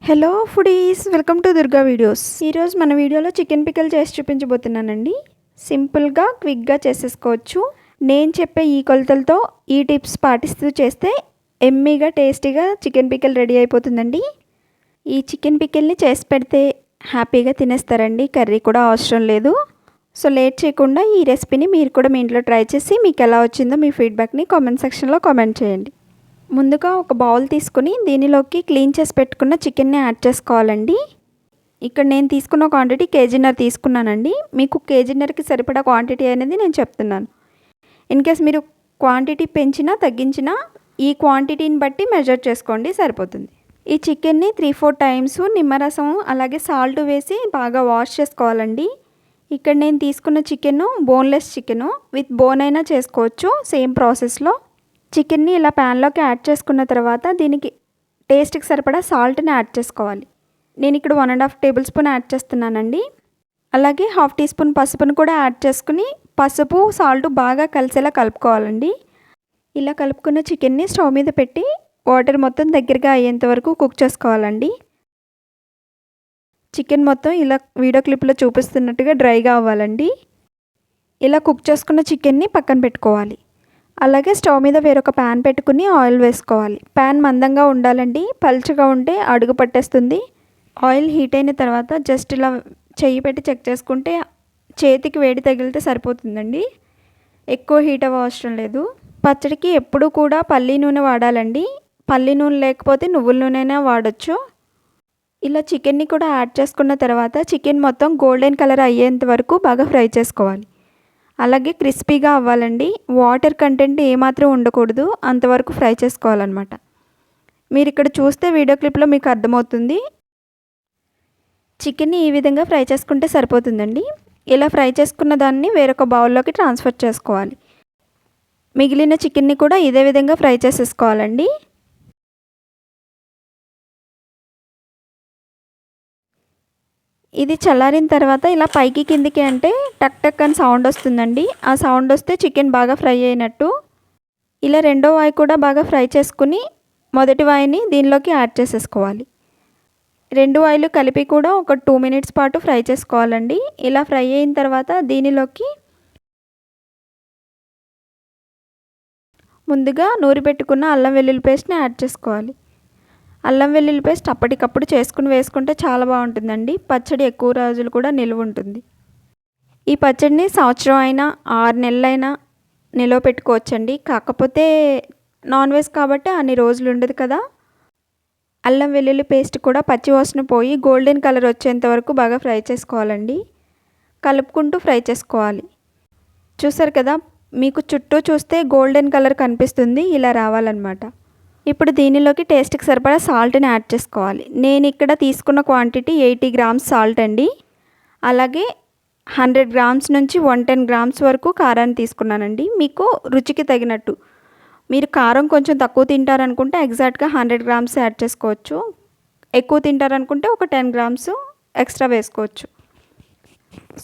Hello foodies, welcome to Durga videos. ఈరోజు మన వీడియోలో చికెన్ పికిల్ చేసి చూపించబోతున్నానండి. సింపుల్గా క్విక్గా చేసేసుకోవచ్చు. నేను చెప్పే ఈ కొలతలతో ఈ టిప్స్ పాటిస్తూ చేస్తే ఎమ్మీగా టేస్టీగా చికెన్ పికిల్ రెడీ అయిపోతుందండి. ఈ చికెన్ పికిల్ని చేసి పెడితే హ్యాపీగా తినేస్తారండి, కర్రీ కూడా అవసరం లేదు. సో లేట్ చేయకుండా ఈ రెసిపీని మీరు కూడా మీ ఇంట్లో ట్రై చేసి మీకు ఎలా వచ్చిందో మీ ఫీడ్బ్యాక్ని కామెంట్ సెక్షన్లో కామెంట్ చేయండి. ముందుగా ఒక బౌల్ తీసుకుని దీనిలోకి క్లీన్ చేసి పెట్టుకున్న చికెన్ని యాడ్ చేసుకోవాలండి. ఇక్కడ నేను తీసుకున్న క్వాంటిటీ కేజీన్నర తీసుకున్నానండి. మీకు కేజీన్నరకి సరిపడా క్వాంటిటీ అనేది నేను చెప్తున్నాను. ఇన్ కేస్ మీరు క్వాంటిటీ పెంచినా తగ్గించినా ఈ క్వాంటిటీని బట్టి మెజర్ చేసుకోండి, సరిపోతుంది. ఈ చికెన్ని 3-4 టైమ్స్ నిమ్మరసం అలాగే సాల్ట్ వేసి బాగా వాష్ చేసుకోవాలండి. ఇక్కడ నేను తీసుకున్న chicken boneless chicken, with bone అయినా చేసుకోవచ్చు సేమ్ ప్రాసెస్లో. చికెన్ని ఇలా ప్యాన్లోకి యాడ్ చేసుకున్న తర్వాత దీనికి టేస్ట్కి సరిపడా సాల్ట్ని యాడ్ చేసుకోవాలి. నేను ఇక్కడ 1.5 టేబుల్ స్పూన్ యాడ్ చేస్తున్నానండి. అలాగే 1/2 టీ స్పూన్ పసుపును కూడా యాడ్ చేసుకుని పసుపు సాల్ట్ బాగా కలిసేలా కలుపుకోవాలండి. ఇలా కలుపుకున్న చికెన్ని స్టవ్ మీద పెట్టి వాటర్ మొత్తం దగ్గరగా అయ్యేంత వరకు కుక్ చేసుకోవాలండి. చికెన్ మొత్తం ఇలా వీడియో క్లిప్లో చూపిస్తున్నట్టుగా డ్రైగా అవ్వాలండి. ఇలా కుక్ చేసుకున్న చికెన్ని పక్కన పెట్టుకోవాలి. అలాగే స్టవ్ మీద వేరొక ప్యాన్ పెట్టుకుని ఆయిల్ వేసుకోవాలి. ప్యాన్ మందంగా ఉండాలండి, పల్చగా ఉంటే అడుగు పట్టేస్తుంది. ఆయిల్ హీట్ అయిన తర్వాత జస్ట్ ఇలా చెయ్యి పెట్టి చెక్ చేసుకుంటే చేతికి వేడి తగిలితే సరిపోతుందండి. ఎక్కువ హీట్ అవ్వ అవసరం లేదు. పచ్చడికి ఎప్పుడూ కూడా పల్లి నూనె వాడాలండి. పల్లి నూనె లేకపోతే నువ్వుల నూనె వాడచ్చు. ఇలా చికెన్ని కూడా యాడ్ చేసుకున్న తర్వాత చికెన్ మొత్తం గోల్డెన్ కలర్ అయ్యేంత వరకు బాగా ఫ్రై చేసుకోవాలి. అలాగే క్రిస్పీగా అవ్వాలండి. వాటర్ కంటెంట్ ఏమాత్రం ఉండకూడదు, అంతవరకు ఫ్రై చేసుకోవాలన్నమాట. మీరు ఇక్కడ చూస్తే వీడియో క్లిప్లో మీకు అర్థమవుతుంది. చికెన్ని ఈ విధంగా ఫ్రై చేసుకుంటే సరిపోతుందండి. ఇలా ఫ్రై చేసుకున్న దాన్ని వేరొక బౌల్లోకి ట్రాన్స్ఫర్ చేసుకోవాలి. మిగిలిన చికెన్ని కూడా ఇదే విధంగా ఫ్రై చేసేసుకోవాలండి. ఇది చల్లారిన తర్వాత ఇలా పైకి కిందికి అంటే టక్ టక్ అని సౌండ్ వస్తుందండి. ఆ సౌండ్ వస్తే చికెన్ బాగా ఫ్రై అయినట్టు. ఇలా రెండో వాయి కూడా బాగా ఫ్రై చేసుకుని మొదటి వాయిని దీనిలోకి యాడ్ చేసేసుకోవాలి. రెండు వాయిలు కలిపి కూడా ఒక 2 మినిట్స్ పాటు ఫ్రై చేసుకోవాలండి. ఇలా ఫ్రై అయిన తర్వాత దీనిలోకి ముందుగా నూరి పెట్టుకున్న అల్లం వెల్లుల్లి పేస్ట్ని యాడ్ చేసుకోవాలి. అల్లం వెల్లుల్లి పేస్ట్ అప్పటికప్పుడు చేసుకుని వేసుకుంటే చాలా బాగుంటుందండి. పచ్చడి ఎక్కువ రోజులు కూడా నిల్వ ఉంటుంది. ఈ పచ్చడిని సంవత్సరం అయినా 6 నెలలైనా నిల్వ పెట్టుకోవచ్చండి. కాకపోతే నాన్ వెజ్ కాబట్టి అన్ని రోజులు ఉండదు కదా. అల్లం వెల్లుల్లి పేస్ట్ కూడా పచ్చి వాసన పోయి గోల్డెన్ కలర్ వచ్చేంత వరకు బాగా ఫ్రై చేసుకోవాలండి. కలుపుకుంటూ ఫ్రై చేసుకోవాలి. చూసారు కదా, మీకు చుట్టూ చూస్తే గోల్డెన్ కలర్ కనిపిస్తుంది, ఇలా రావాలన్నమాట. ఇప్పుడు దీనిలోకి టేస్ట్కి సరిపడా సాల్ట్ని యాడ్ చేసుకోవాలి. నేను ఇక్కడ తీసుకున్న క్వాంటిటీ 80 గ్రామ్స్ సాల్ట్ అండి. అలాగే 100 గ్రామ్స్ నుంచి 110 గ్రామ్స్ వరకు కారాన్ని తీసుకున్నానండి. మీకు రుచికి తగినట్టు, మీరు కారం కొంచెం తక్కువ తింటారనుకుంటే ఎగ్జాక్ట్గా 100 గ్రామ్స్ యాడ్ చేసుకోవచ్చు. ఎక్కువ తింటారనుకుంటే ఒక 10 గ్రామ్స్ ఎక్స్ట్రా వేసుకోవచ్చు.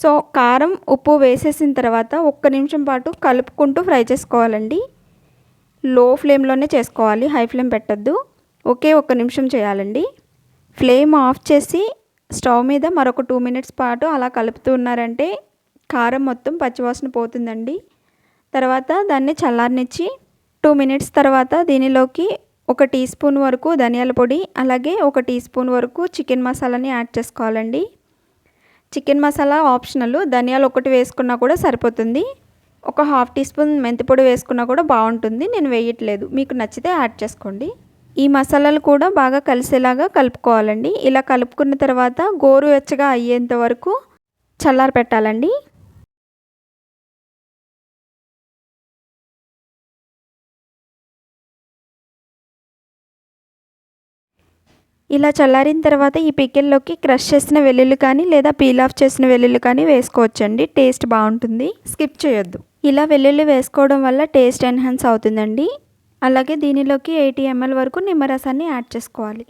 సో కారం ఉప్పు వేసేసిన తర్వాత 1 నిమిషం పాటు కలుపుకుంటూ ఫ్రై చేసుకోవాలండి. లో ఫ్లేమ్లోనే చేసుకోవాలి, హై ఫ్లేమ్ పెట్టద్దు. ఒకే 1 నిమిషం చేయాలండి. ఫ్లేమ్ ఆఫ్ చేసి స్టవ్ మీద మరొక 2 మినిట్స్ పాటు అలా కలుపుతూ ఉన్నారంటే కారం మొత్తం పచ్చివాసన పోతుందండి. తర్వాత దాన్ని చల్లారనిచ్చి 2 మినిట్స్ తర్వాత దీనిలోకి 1 టీ స్పూన్ వరకు ధనియాల పొడి, అలాగే 1 టీ స్పూన్ వరకు చికెన్ మసాలాని యాడ్ చేసుకోవాలండి. చికెన్ మసాలా ఆప్షనల్, ధనియాలు 1 వేసుకున్నా కూడా సరిపోతుంది. 1/2 టీ స్పూన్ మెంతిపొడి వేసుకున్నా కూడా బాగుంటుంది. నేను వేయట్లేదు, మీకు నచ్చితే యాడ్ చేసుకోండి. ఈ మసాలాలు కూడా బాగా కలిసేలాగా కలుపుకోవాలండి. ఇలా కలుపుకున్న తర్వాత గోరువెచ్చగా అయ్యేంత వరకు చల్లారి పెట్టాలండి. ఇలా చల్లారిన తర్వాత ఈ పికిల్లోకి క్రష్ చేసిన వెల్లుల్లి కానీ లేదా పీల్ ఆఫ్ చేసిన వెల్లుల్లి కానీ వేసుకోవచ్చండి. టేస్ట్ బాగుంటుంది, స్కిప్ చేయొద్దు. ఇలా వెల్లుల్లి వేసుకోవడం వల్ల టేస్ట్ ఎన్హాన్స్ అవుతుందండి. అలాగే దీనిలోకి 80 ml వరకు నిమ్మరసాన్ని యాడ్ చేసుకోవాలి.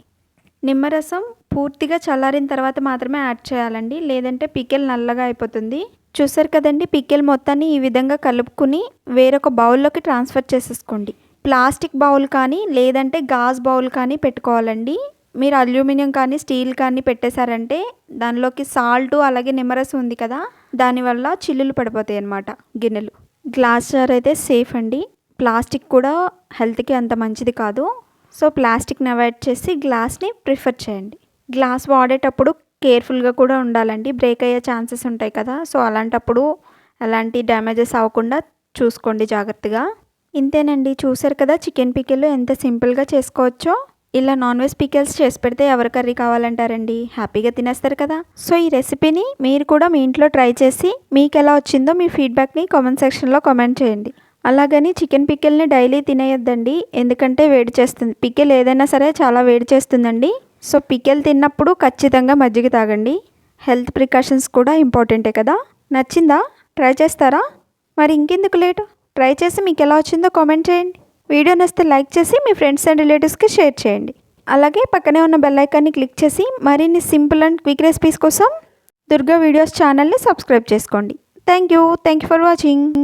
నిమ్మరసం పూర్తిగా చల్లారిన తర్వాత మాత్రమే యాడ్ చేయాలండి, లేదంటే పికిల్ నల్లగా అయిపోతుంది. చూసారు కదండి, పికిల్ మొత్తాన్ని ఈ విధంగా కలుపుకుని వేరొక బౌల్లోకి ట్రాన్స్ఫర్ చేసేసుకోండి. ప్లాస్టిక్ బౌల్ కానీ లేదంటే గాజు బౌల్ కానీ పెట్టుకోవాలండి. మీరు అల్యూమినియం కానీ స్టీల్ కానీ పెట్టేశారంటే దానిలోకి సాల్ట్ అలాగే నిమ్మరసం ఉంది కదా, దానివల్ల చిల్లులు పడిపోతాయి అన్నమాట గిన్నెలు. గ్లాస్ జార్ అయితే సేఫ్ అండి. ప్లాస్టిక్ కూడా హెల్త్కి అంత మంచిది కాదు. సో ప్లాస్టిక్ని అవాయిడ్ చేసి గ్లాస్ని ప్రిఫర్ చేయండి. గ్లాస్ వాడేటప్పుడు కేర్ఫుల్గా కూడా ఉండాలండి. బ్రేక్ అయ్యే ఛాన్సెస్ ఉంటాయి కదా, సో అలాంటప్పుడు ఎలాంటి డ్యామేజెస్ అవ్వకుండా చూసుకోండి జాగ్రత్తగా. ఇంతేనండి, చూసారు కదా చికెన్ పికిల్ ఎంత సింపుల్గా చేసుకోవచ్చో. ఇలా నాన్ వెజ్ పికిల్స్ చేసి పెడితే ఎవరి కర్రీ కావాలంటారండి, హ్యాపీగా తినేస్తారు కదా. సో ఈ రెసిపీని మీరు కూడా మీ ఇంట్లో ట్రై చేసి మీకు ఎలా వచ్చిందో మీ ఫీడ్బ్యాక్ని కామెంట్ సెక్షన్లో కామెంట్ చేయండి. అలాగని చికెన్ పికిల్ని డైలీ తినేయొద్దండి, ఎందుకంటే వేడి చేస్తుంది. పికిల్ ఏదైనా సరే చాలా వేడి చేస్తుందండి. సో పికిల్ తిన్నప్పుడు ఖచ్చితంగా మజ్జిగ తాగండి. హెల్త్ ప్రికాషన్స్ కూడా ఇంపార్టెంటే కదా. నచ్చిందా? ట్రై చేస్తారా? మరి ఇంకెందుకు లేటు, ట్రై చేసి మీకు ఎలా వచ్చిందో కామెంట్ చేయండి. వీడియో నచ్చితే లైక్ చేసి మీ ఫ్రెండ్స్ అండ్ రిలేటివ్స్కి షేర్ చేయండి. అలాగే పక్కనే ఉన్న బెల్ ఐకాన్ని క్లిక్ చేసి మరిన్ని సింపుల్ అండ్ క్విక్ రెసిపీస్ కోసం దుర్గా వీడియోస్ ఛానల్ని సబ్స్క్రైబ్ చేసుకోండి. Thank you for watching.